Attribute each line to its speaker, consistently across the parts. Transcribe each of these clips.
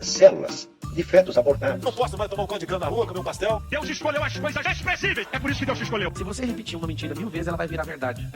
Speaker 1: células de fetos abortados.
Speaker 2: Não posso mais tomar um caldo de cana na rua, comer um pastel.
Speaker 3: Deus escolheu as coisas expressíveis. É por isso que Deus te escolheu.
Speaker 4: Se você repetir uma mentira 1000 vezes, ela vai virar verdade.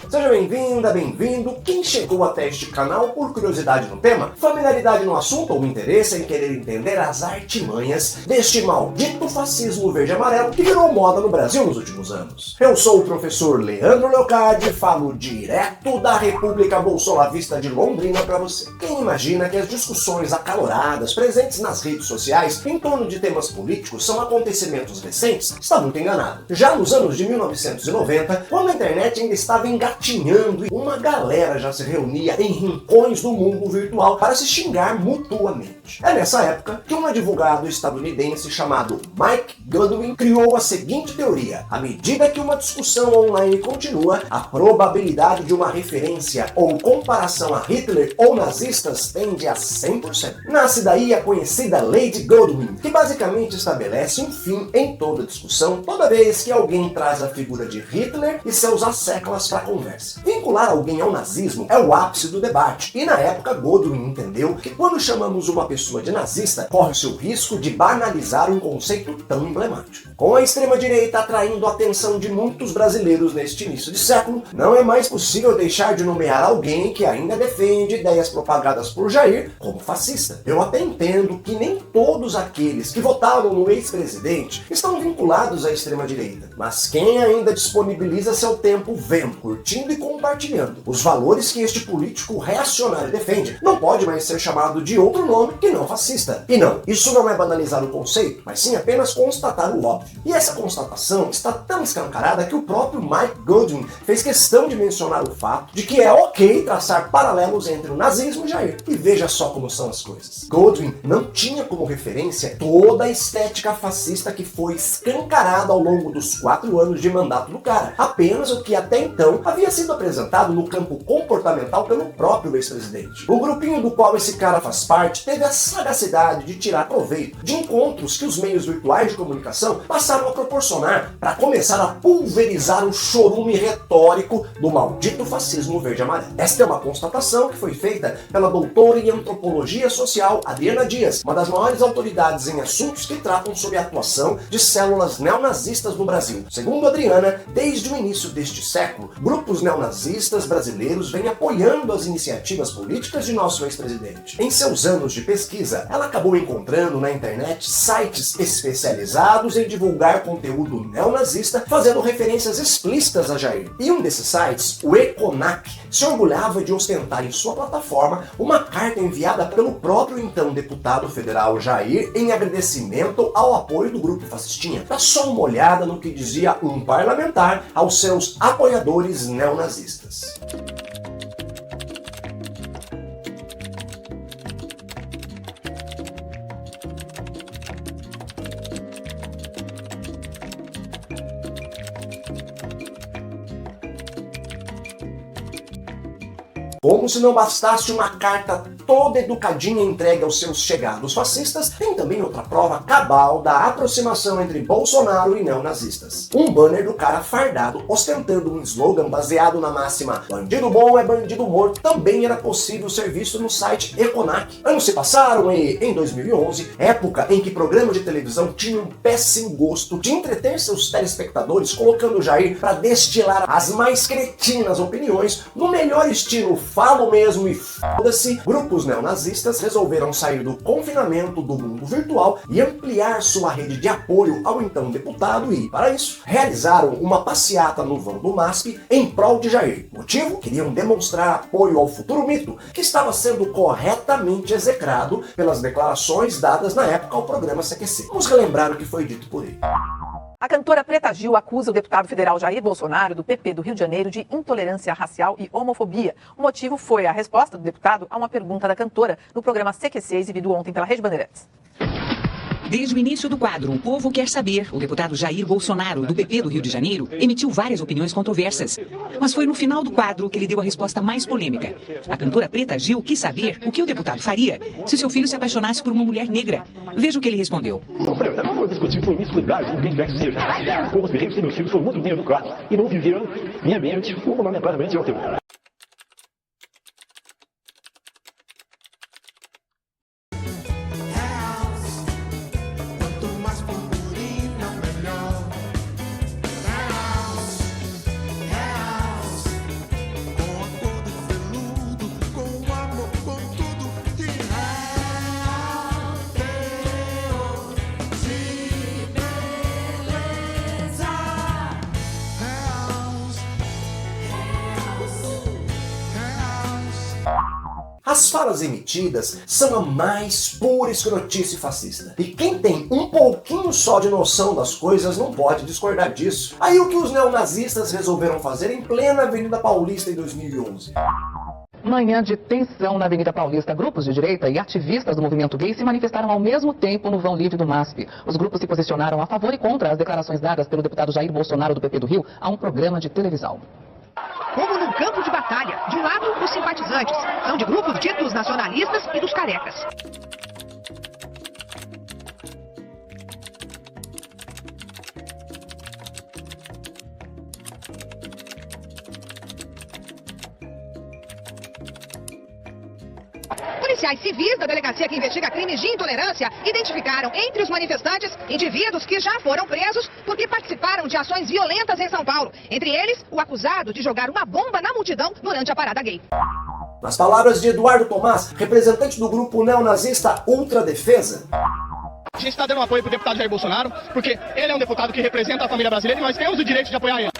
Speaker 5: Seja bem-vinda, bem-vindo. Quem chegou até este canal por curiosidade no tema, familiaridade no assunto ou interesse em querer entender as artimanhas deste maldito fascismo verde-amarelo que virou moda no Brasil nos últimos anos. Eu sou o professor Leandro Leocádio e falo direto da República Bolsolavista de Londrina para você. Quem imagina que as discussões acaloradas presentes nas redes sociais em torno de temas políticos são acontecimentos recentes está muito enganado. Já nos anos de 1990, quando a internet ainda estava engatinhando e uma galera já se reunia em rincões do mundo virtual para se xingar mutuamente. É nessa época que um advogado estadunidense chamado Mike Goodwin criou a seguinte teoria: à medida que uma discussão online continua, a probabilidade de uma referência ou comparação a Hitler ou nazistas tende a 100%. Nasce daí a conhecida Lei de Goodwin, que basicamente estabelece um fim em toda discussão toda vez que alguém traz a figura de Hitler e seus asseclas para a conversa. Vincular alguém ao nazismo é o ápice do debate, e na época Goodwin entendeu que quando chamamos uma pessoa de nazista, corre-se o risco de banalizar um conceito tão emblemático. Com a extrema-direita atraindo a atenção de muitos brasileiros neste início de século, não é mais possível deixar de nomear alguém que ainda defende ideias propagadas por Jair como fascista. Eu até entendo que nem todos aqueles que votaram no ex-presidente estão vinculados à extrema-direita, mas quem ainda disponibiliza seu tempo vendo, curtindo e compartilhando os valores que este político reacionário defende, não pode mais ser chamado de outro nome que não fascista. E não, isso não é banalizar o conceito, mas sim apenas constatar o óbvio. E essa constatação está tão escancarada que o próprio Mike Goodwin fez questão de mencionar o fato de que é ok traçar paralelos entre o nazismo e Jair. E veja só como são as coisas. Goodwin não tinha como referência toda a estética fascista que foi escancarada ao longo dos 4 anos de mandato do cara, apenas o que até então havia sido apresentado no campo comportamental pelo próprio ex-presidente. O grupinho do qual esse cara faz parte teve a sagacidade de tirar proveito de encontros que os meios virtuais de comunicação passaram a proporcionar para começar a pulverizar o chorume retórico do maldito fascismo verde-amarelo. Esta é uma constatação que foi feita pela doutora em antropologia social Adriana Dias, uma das maiores autoridades em assuntos que tratam sobre a atuação de células neonazistas no Brasil. Segundo Adriana, desde o início deste século, grupos neonazistas brasileiros vêm apoiando as iniciativas políticas de nosso ex-presidente. Em seus anos de pesquisa, ela acabou encontrando na internet sites especializados em divulgar conteúdo neonazista, fazendo referências explícitas a Jair. E um desses sites, o Econac, se orgulhava de ostentar em sua plataforma uma carta enviada pelo próprio então deputado federal Jair em agradecimento ao apoio do grupo fascistinha. Dá só uma olhada no que dizia um parlamentar aos seus apoiadores neonazistas. Como se não bastasse uma carta toda educadinha entregue aos seus chegados fascistas, tem também outra prova cabal da aproximação entre Bolsonaro e neonazistas. Um banner do cara fardado ostentando um slogan baseado na máxima "bandido bom é bandido morto" também era possível ser visto no site Econac. Anos se passaram e, em 2011, época em que programas de televisão tinham um péssimo gosto de entreter seus telespectadores colocando Jair para destilar as mais cretinas opiniões no melhor estilo falo mesmo e foda-se, grupos neonazistas resolveram sair do confinamento do mundo virtual e ampliar sua rede de apoio ao então deputado e, para isso, realizaram uma passeata no vão do MASP em prol de Jair. Motivo? Queriam demonstrar apoio ao futuro mito, que estava sendo corretamente execrado pelas declarações dadas na época ao programa CQC. Vamos relembrar o que foi dito por ele.
Speaker 6: A cantora Preta Gil acusa o deputado federal Jair Bolsonaro, do PP do Rio de Janeiro, de intolerância racial e homofobia. O motivo foi a resposta do deputado a uma pergunta da cantora no programa CQC exibido ontem pela Rede Bandeirantes.
Speaker 7: Desde o início do quadro O Povo Quer Saber, o deputado Jair Bolsonaro, do PP do Rio de Janeiro, emitiu várias opiniões controversas. Mas foi no final do quadro que ele deu a resposta mais polêmica. A cantora Preta Gil quis saber o que o deputado faria se seu filho se apaixonasse por uma mulher negra. Veja o que ele respondeu.
Speaker 8: Não vou discutir promiscuidade com quem quer que seja. Como os guerreiros e meus filhos foram muito bem educados e não viveram em ambiente fundamentalmente ateu.
Speaker 5: falas emitidas são a mais pura escrotice fascista. E quem tem um pouquinho só de noção das coisas não pode discordar disso. Aí o que os neonazistas resolveram fazer em plena Avenida Paulista em 2011?
Speaker 9: Manhã de tensão na Avenida Paulista. Grupos de direita e ativistas do movimento gay se manifestaram ao mesmo tempo no vão livre do MASP. Os grupos se posicionaram a favor e contra as declarações dadas pelo deputado Jair Bolsonaro do PP do Rio a um programa de televisão.
Speaker 10: Como num campo de batalha, de um lado os simpatizantes, são de grupos ditos nacionalistas e dos carecas. Policiais civis da delegacia que investiga crimes de intolerância identificaram entre os manifestantes indivíduos que já foram presos porque participaram de ações violentas em São Paulo. Entre eles, o acusado de jogar uma bomba na multidão durante a parada gay.
Speaker 5: Nas palavras de Eduardo Tomás, representante do grupo neonazista Ultradefesa,
Speaker 11: a gente está dando apoio para o deputado Jair Bolsonaro, porque ele é um deputado que representa a família brasileira e nós temos o direito de apoiar ele.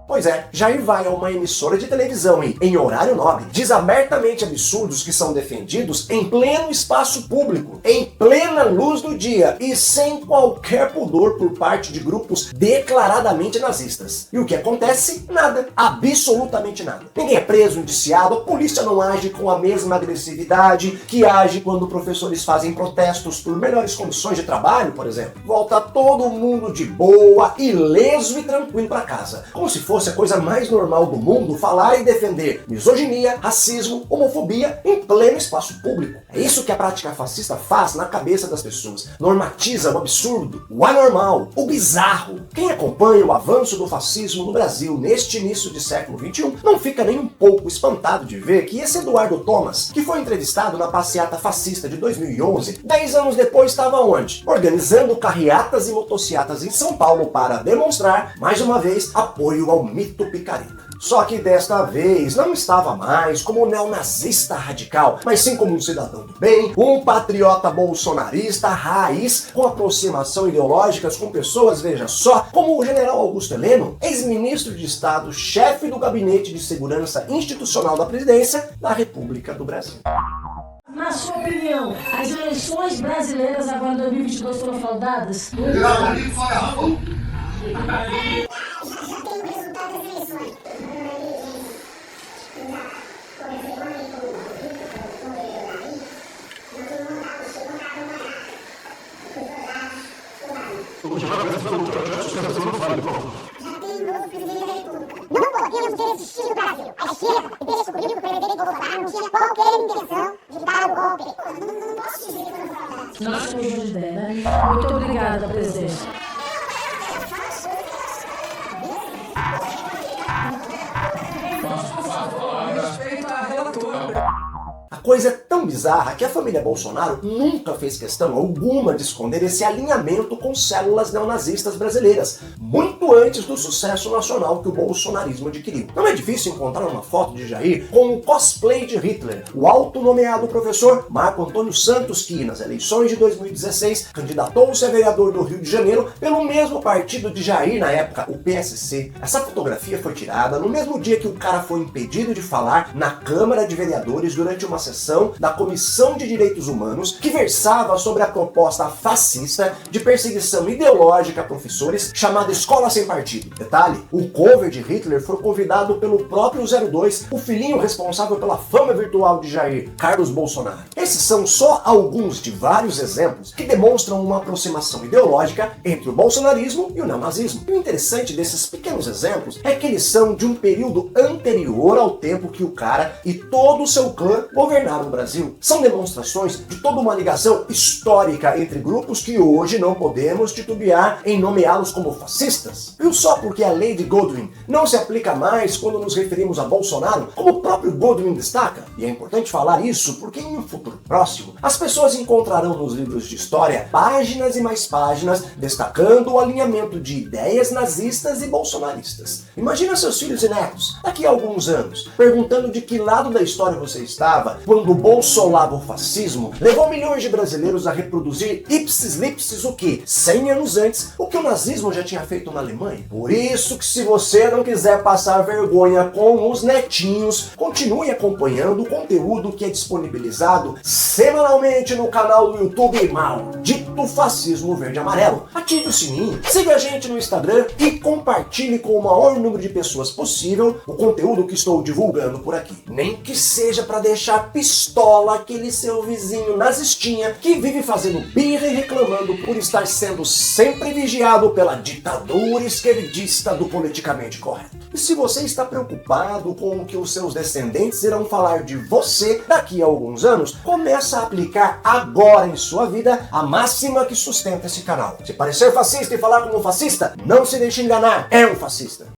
Speaker 5: Pois é, Jair vai a uma emissora de televisão e, em horário nobre, diz abertamente absurdos que são defendidos em pleno espaço público, em plena luz do dia e sem qualquer pudor por parte de grupos declaradamente nazistas. E o que acontece? Nada. Absolutamente nada. Ninguém é preso, indiciado, a polícia não age com a mesma agressividade que age quando professores fazem protestos por melhores condições de trabalho, por exemplo. Volta todo mundo de boa, ileso e tranquilo para casa, como se fosse a coisa mais normal do mundo falar e defender misoginia, racismo, homofobia em pleno espaço público. É isso que a prática fascista faz na cabeça das pessoas. Normatiza o absurdo, o anormal, o bizarro. Quem acompanha o avanço do fascismo no Brasil neste início de século XXI não fica nem um pouco espantado de ver que esse Eduardo Thomas, que foi entrevistado na passeata fascista de 2011, 10 anos depois estava onde? Organizando carreatas e motociatas em São Paulo para demonstrar, mais uma vez, apoio ao mito picareta. Só que desta vez não estava mais como um neonazista radical, mas sim como um cidadão do bem, um patriota bolsonarista raiz, com aproximação ideológicas com pessoas, veja só, como o general Augusto Heleno, ex-ministro de Estado, chefe do Gabinete de Segurança Institucional da Presidência da República do Brasil.
Speaker 12: Na sua opinião, as eleições brasileiras agora em 2022 foram fraudadas?
Speaker 13: Não podemos desistir do Brasil. A esquerda, que descobriu que o presidente Bolsonaro não tinha qualquer intenção de dar o golpe. Não posso dizer que foram fraudados.
Speaker 12: Nós temos uma ideia, né? Muito obrigada, presidente.
Speaker 5: A coisa é tão bizarra que a família Bolsonaro nunca fez questão alguma de esconder esse alinhamento com células neonazistas brasileiras, muito antes do sucesso nacional que o bolsonarismo adquiriu. Não é difícil encontrar uma foto de Jair com um cosplay de Hitler, o autonomeado professor Marco Antônio Santos, que nas eleições de 2016 candidatou-se a vereador do Rio de Janeiro pelo mesmo partido de Jair na época, o PSC. Essa fotografia foi tirada no mesmo dia que o cara foi impedido de falar na Câmara de Vereadores durante uma sessão da Comissão de Direitos Humanos que versava sobre a proposta fascista de perseguição ideológica a professores chamada Escola Sem Partido. Detalhe, o cover de Hitler foi convidado pelo próprio 02, o filhinho responsável pela fama virtual de Jair, Carlos Bolsonaro. Esses são só alguns de vários exemplos que demonstram uma aproximação ideológica entre o bolsonarismo e o neonazismo. E o interessante desses pequenos exemplos é que eles são de um período anterior ao tempo que o cara e todo o seu clã governaram o Brasil. São demonstrações de toda uma ligação histórica entre grupos que hoje não podemos titubear em nomeá-los como fascistas. Viu só porque a lei de Godwin não se aplica mais quando nos referimos a Bolsonaro, como o próprio Godwin destaca? E é importante falar isso porque em um futuro próximo, as pessoas encontrarão nos livros de história páginas e mais páginas destacando o alinhamento de ideias nazistas e bolsonaristas. Imagina seus filhos e netos, daqui a alguns anos, perguntando de que lado da história você estava quando o bolsolavo-fascismo levou milhões de brasileiros a reproduzir ipsis lipsis o que? 100 anos antes, o que o nazismo já tinha feito na Alemanha. Por isso que se você não quiser passar vergonha com os netinhos, continue acompanhando o conteúdo que é disponibilizado semanalmente no canal do YouTube Maldito Fascismo Verde e Amarelo. Ative o sininho, siga a gente no Instagram e compartilhe com o maior número de pessoas possível o conteúdo que estou divulgando por aqui. Nem que seja para deixar pistola aquele seu vizinho nazistinha que vive fazendo birra e reclamando por estar sendo sempre vigiado pela ditadura esquerdista do politicamente correto. E se você está preocupado com o que os seus descendentes irão falar de você daqui a alguns anos, começa a aplicar agora em sua vida a máxima que sustenta esse canal. Se parecer fascista e falar como um fascista, não se deixe enganar, é um fascista.